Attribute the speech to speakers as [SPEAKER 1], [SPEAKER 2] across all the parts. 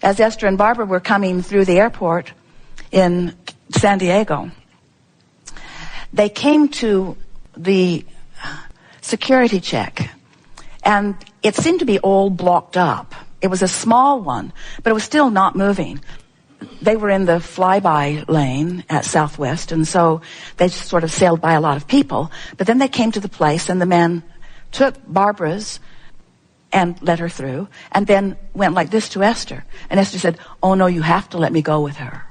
[SPEAKER 1] as Esther and Barbara were coming through the airport in San Diego, they came to the security check, and it seemed to be all blocked up. It was a small one, but it was still not moving. They were in the flyby lane at Southwest, and so they sort of sailed by a lot of people. But then they came to the place, and the man took Barbara's and let her through, and then went like this to Esther. And Esther said, "Oh no, you have to let me go with her,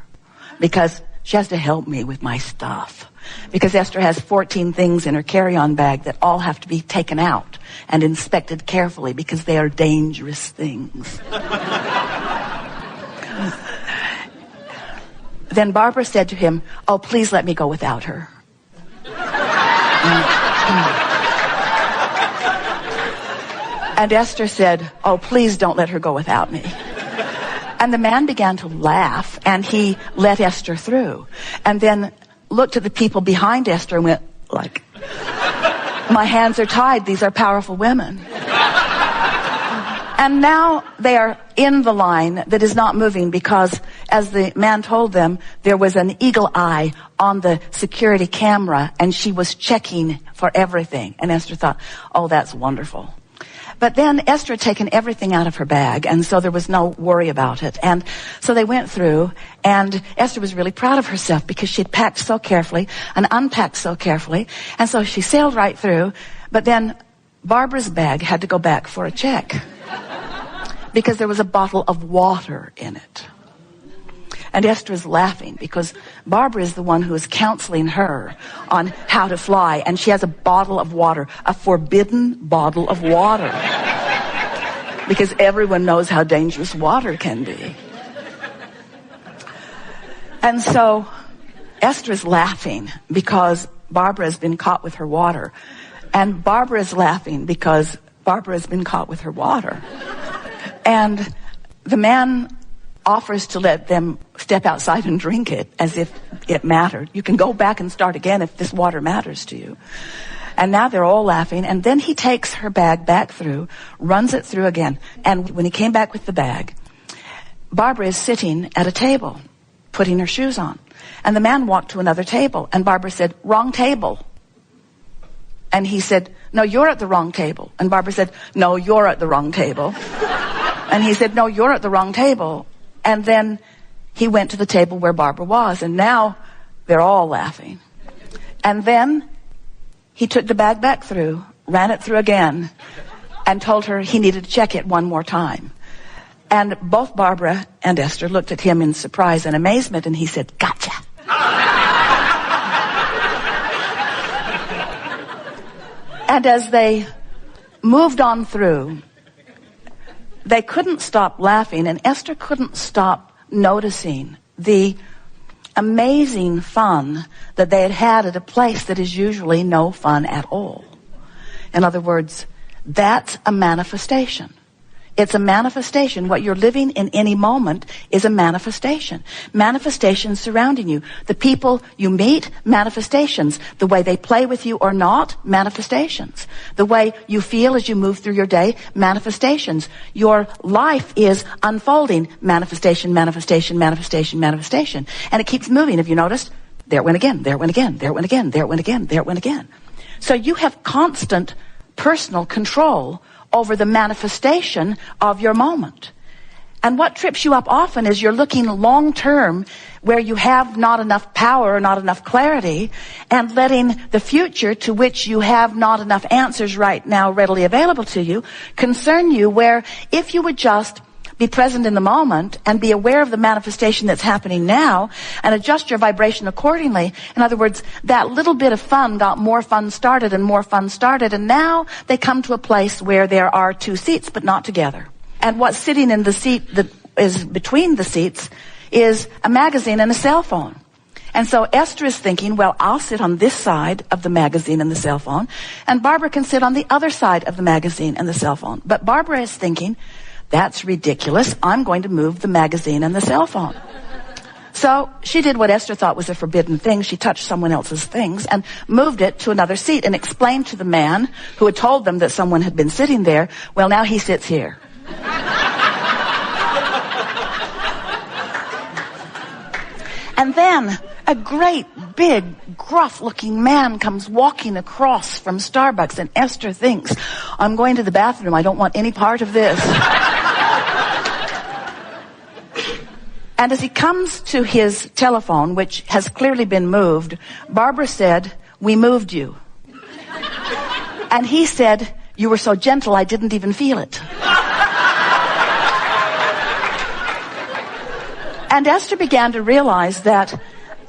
[SPEAKER 1] because she has to help me with my stuff." Because Esther has 14 things in her carry-on bag that all have to be taken out and inspected carefully because they are dangerous things. Then Barbara said to him, "Oh, please let me go without her." And Esther said, "Oh, please don't let her go without me." And the man began to laugh, and he let Esther through. And then looked at the people behind Esther and went like, "My hands are tied. These are powerful women." And now they are in the line that is not moving because, as the man told them, there was an eagle eye on the security camera and she was checking for everything. And Esther thought, "Oh, that's wonderful." But then Esther had taken everything out of her bag, and so there was no worry about it. And so they went through, and Esther was really proud of herself because she had packed so carefully and unpacked so carefully. And so she sailed right through. But then Barbara's bag had to go back for a check because there was a bottle of water in it. And Esther is laughing because Barbara is the one who is counseling her on how to fly, and she has a bottle of water, a forbidden bottle of water, because everyone knows how dangerous water can be. And so Esther is laughing because Barbara has been caught with her water, and Barbara is laughing because Barbara has been caught with her water. And the man offers to let them step outside and drink it as if it mattered. You can go back and start again if this water matters to you. And now they're all laughing. And then he takes her bag back through, runs it through again. And when he came back with the bag, Barbara is sitting at a table, putting her shoes on. And the man walked to another table. And Barbara said, "Wrong table." And he said, "No, you're at the wrong table." And Barbara said, "No, you're at the wrong table." And he said, "No, you're at the wrong table." And then he went to the table where Barbara was, and now they're all laughing. And then he took the bag back through, ran it through again, and told her he needed to check it one more time. And both Barbara and Esther looked at him in surprise and amazement, and he said, "Gotcha." And as they moved on through, they couldn't stop laughing, and Esther couldn't stop noticing the amazing fun that they had had at a place that is usually no fun at all. In other words, that's a manifestation. It's a manifestation. What you're living in any moment is a manifestation. Manifestations surrounding you. The people you meet, manifestations. The way they play with you or not, manifestations. The way you feel as you move through your day, manifestations. Your life is unfolding, manifestation, manifestation, manifestation, manifestation. And it keeps moving. Have you noticed? There it went again, there it went again, there it went again, there it went again, there it went again. So you have constant personal control over the manifestation of your moment. And what trips you up often is you're looking long term where you have not enough power or not enough clarity, and letting the future, to which you have not enough answers right now readily available to you, concern you, where if you would just be present in the moment and be aware of the manifestation that's happening now and adjust your vibration accordingly. In other words, that little bit of fun got more fun started and more fun started, and now they come to a place where there are two seats but not together. And what's sitting in the seat that is between the seats is a magazine and a cell phone. And so Esther is thinking, well, I'll sit on this side of the magazine and the cell phone, and Barbara can sit on the other side of the magazine and the cell phone. But Barbara is thinking, that's ridiculous. I'm going to move the magazine and the cell phone. So she did what Esther thought was a forbidden thing. She touched someone else's things and moved it to another seat and explained to the man who had told them that someone had been sitting there, well, now he sits here. And then a great, big, gruff-looking man comes walking across from Starbucks, and Esther thinks, I'm going to the bathroom. I don't want any part of this. And as he comes to his telephone, which has clearly been moved, Barbara said, we moved you. And he said, you were so gentle, I didn't even feel it. And Esther began to realize that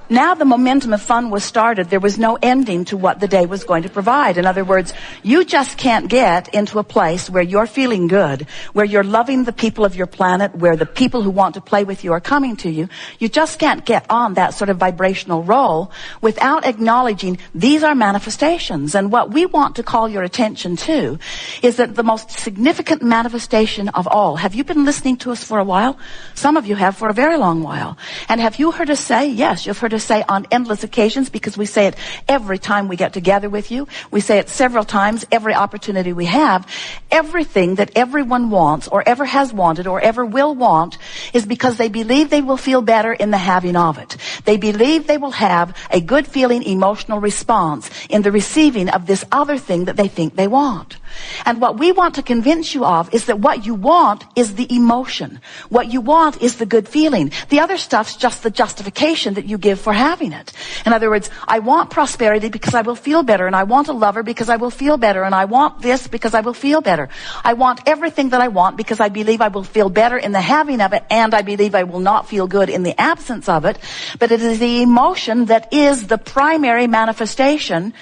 [SPEAKER 1] now the momentum of fun was started. There was no ending to what the day was going to provide. In other words, you just can't get into a place where you're feeling good, where you're loving the people of your planet, where the people who want to play with you are coming to you. You just can't get on that sort of vibrational roll without acknowledging these are manifestations. And what we want to call your attention to is that the most significant manifestation of all. Have you been listening to us for a while? Some of you have for a very long while. And have you heard us say, yes, you've heard us say on endless occasions, because we say it every time we get together with you. We say it several times every opportunity we have. Everything that everyone wants or ever has wanted or ever will want is because they believe they will feel better in the having of it. They believe they will have a good feeling emotional response in the receiving of this other thing that they think they want. And what we want to convince you of is that what you want is the emotion. What you want is the good feeling. The other stuff's just the justification that you give for having it. In other words, I want prosperity because I will feel better, and I want a lover because I will feel better, and I want this because I will feel better. I want everything that I want because I believe I will feel better in the having of it, and I believe I will not feel good in the absence of it. But it is the emotion that is the primary manifestation.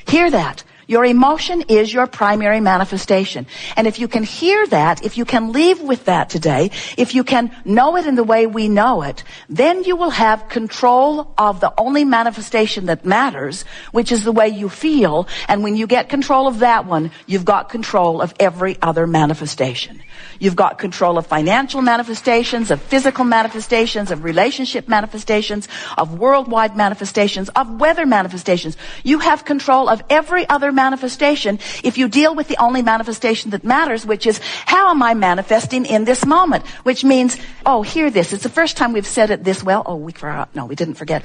[SPEAKER 1] Hear that. Your emotion is your primary manifestation. And if you can hear that, if you can leave with that today, if you can know it in the way we know it, then you will have control of the only manifestation that matters, which is the way you feel. And when you get control of that one, you've got control of every other manifestation. You've got control of financial manifestations, of physical manifestations, of relationship manifestations, of worldwide manifestations, of weather manifestations. You have control of every other manifestation if you deal with the only manifestation that matters, which is, how am I manifesting in this moment? Which means, oh, hear this. It's the first time we've said it this well. Oh, we forgot. No, we didn't forget.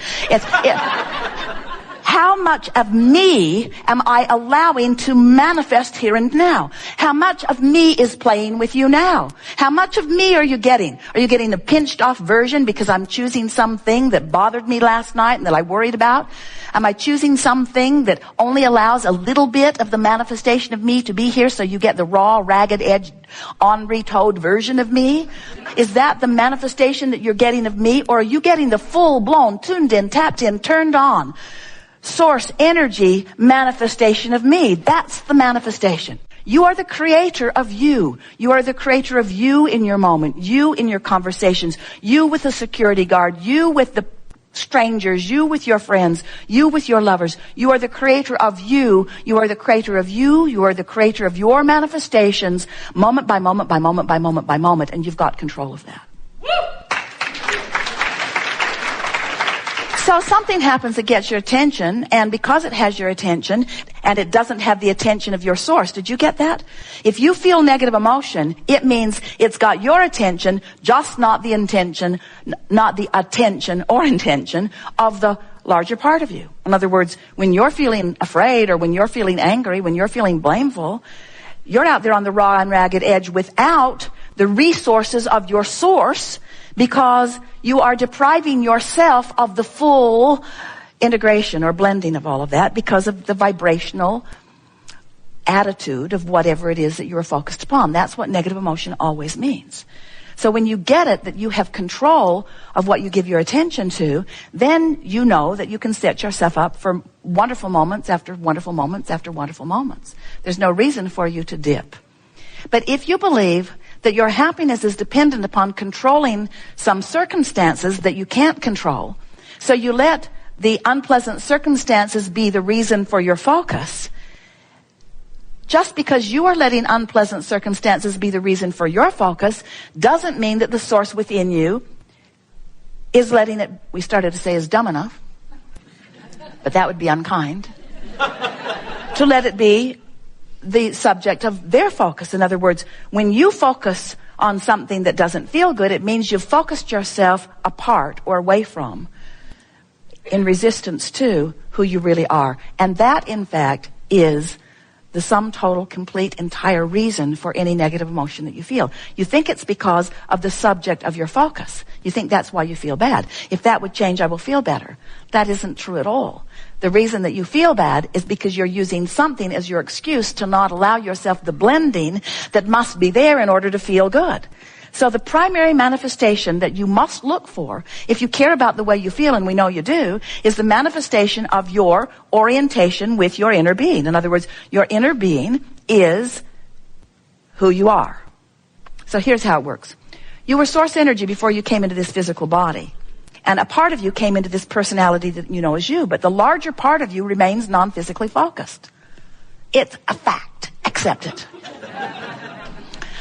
[SPEAKER 1] How much of me am I allowing to manifest here and now? How much of me is playing with you now? How much of me are you getting? Are you getting the pinched off version because I'm choosing something that bothered me last night and that I worried about? Am I choosing something that only allows a little bit of the manifestation of me to be here, so you get the raw, ragged edged, unretold version of me? Is that the manifestation that you're getting of me? Or are you getting the full-blown, tuned in, tapped in, turned on, source energy manifestation of me? That's the manifestation. You are the creator of you. You are the creator of you in your moment, you in your conversations, you with the security guard, you with the strangers, you with your friends, you with your lovers. You are the creator of you. You are the creator of you. You are the creator of your manifestations, moment by moment by moment by moment by moment, and you've got control of that. So something happens that gets your attention, and because it has your attention, and it doesn't have the attention of your source. Did you get that? If you feel negative emotion, it means it's got your attention, just not the intention, not the attention or intention of the larger part of you. In other words, when you're feeling afraid, or when you're feeling angry, when you're feeling blameful, you're out there on the raw and ragged edge without the resources of your source, because you are depriving yourself of the full integration or blending of all of that because of the vibrational attitude of whatever it is that you're focused upon. That's what negative emotion always means. So when you get it, that you have control of what you give your attention to, then you know that you can set yourself up for wonderful moments after wonderful moments after wonderful moments. There's no reason for you to dip. But if you believe that your happiness is dependent upon controlling some circumstances that you can't control, so you let the unpleasant circumstances be the reason for your focus, just because you are letting unpleasant circumstances be the reason for your focus doesn't mean that the source within you is letting it, we started to say, is dumb enough, but that would be unkind, to let it be the subject of their focus. In other words, when you focus on something that doesn't feel good, it means you've focused yourself apart or away from in resistance to who you really are. And that, in fact, is the sum total, complete, entire reason for any negative emotion that you feel. You think it's because of the subject of your focus. You think that's why you feel bad. If that would change, I will feel better. That isn't true at all. The reason that you feel bad is because you're using something as your excuse to not allow yourself the blending that must be there in order to feel good. So the primary manifestation that you must look for, if you care about the way you feel, and we know you do, is the manifestation of your orientation with your inner being. In other words, your inner being is who you are. So here's how it works. You were source energy before you came into this physical body. And a part of you came into this personality that you know as you, but the larger part of you remains non-physically focused. It's a fact. Accept it.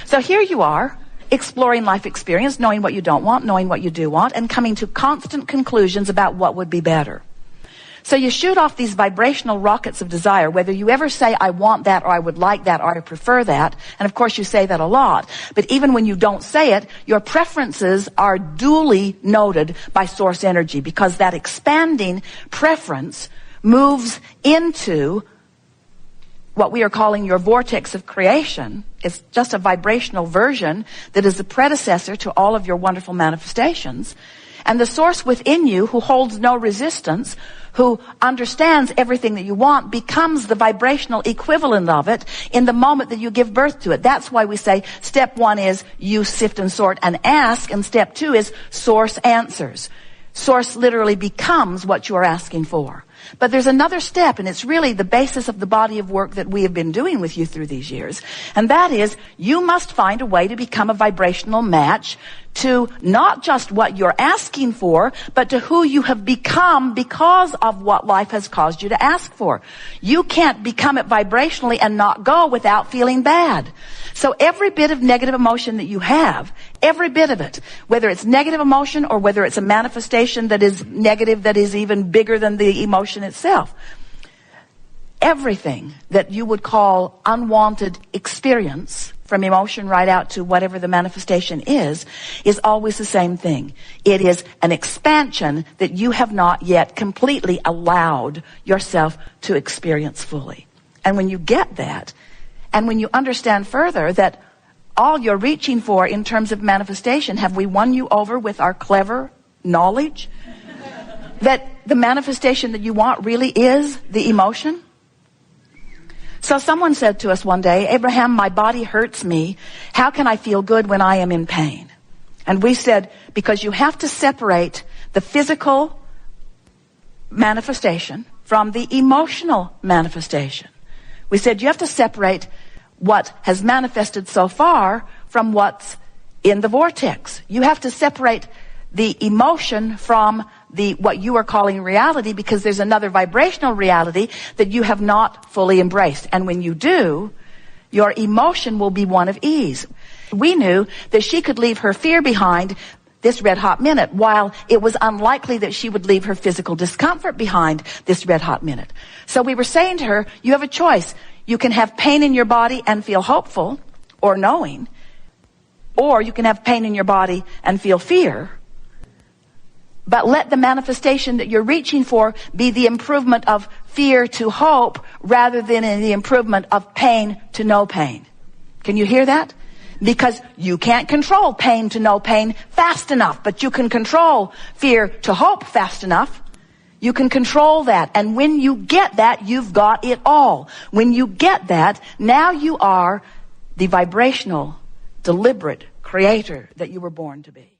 [SPEAKER 1] So here you are, exploring life experience, knowing what you don't want, knowing what you do want, and coming to constant conclusions about what would be better. So you shoot off these vibrational rockets of desire, whether you ever say, I want that, or I would like that, or I prefer that. And of course you say that a lot. But even when you don't say it, your preferences are duly noted by source energy, because that expanding preference moves into what we are calling your vortex of creation. It's just a vibrational version that is the predecessor to all of your wonderful manifestations. And the source within you, who holds no resistance, who understands everything that you want, becomes the vibrational equivalent of it in the moment that you give birth to it. That's why we say step 1 is you sift and sort and ask, and step 2 is source answers. Source literally becomes what you are asking for. But there's another step, and it's really the basis of the body of work that we have been doing with you through these years. And that is, you must find a way to become a vibrational match to not just what you're asking for, but to who you have become because of what life has caused you to ask for. You can't become it vibrationally and not go without feeling bad. So every bit of negative emotion that you have, every bit of it, whether it's negative emotion or whether it's a manifestation that is negative, that is even bigger than the emotion itself, everything that you would call unwanted experience, from emotion right out to whatever the manifestation is always the same thing. It is an expansion that you have not yet completely allowed yourself to experience fully. And when you get that, and when you understand further that all you're reaching for in terms of manifestation, have we won you over with our clever knowledge that the manifestation that you want really is the emotion? So someone said to us one day, Abraham, my body hurts me. How can I feel good when I am in pain? And we said, because you have to separate the physical manifestation from the emotional manifestation. We said you have to separate what has manifested so far from what's in the vortex. You have to separate the emotion from what you are calling reality, because there's another vibrational reality that you have not fully embraced. And when you do, your emotion will be one of ease. We knew that she could leave her fear behind this red hot minute, while it was unlikely that she would leave her physical discomfort behind this red hot minute. So we were saying to her, you have a choice. You can have pain in your body and feel hopeful or knowing, or you can have pain in your body and feel fear. But let the manifestation that you're reaching for be the improvement of fear to hope rather than in the improvement of pain to no pain. Can you hear that? Because you can't control pain to no pain fast enough, but you can control fear to hope fast enough. You can control that. And when you get that, you've got it all. When you get that, now you are the vibrational, deliberate creator that you were born to be.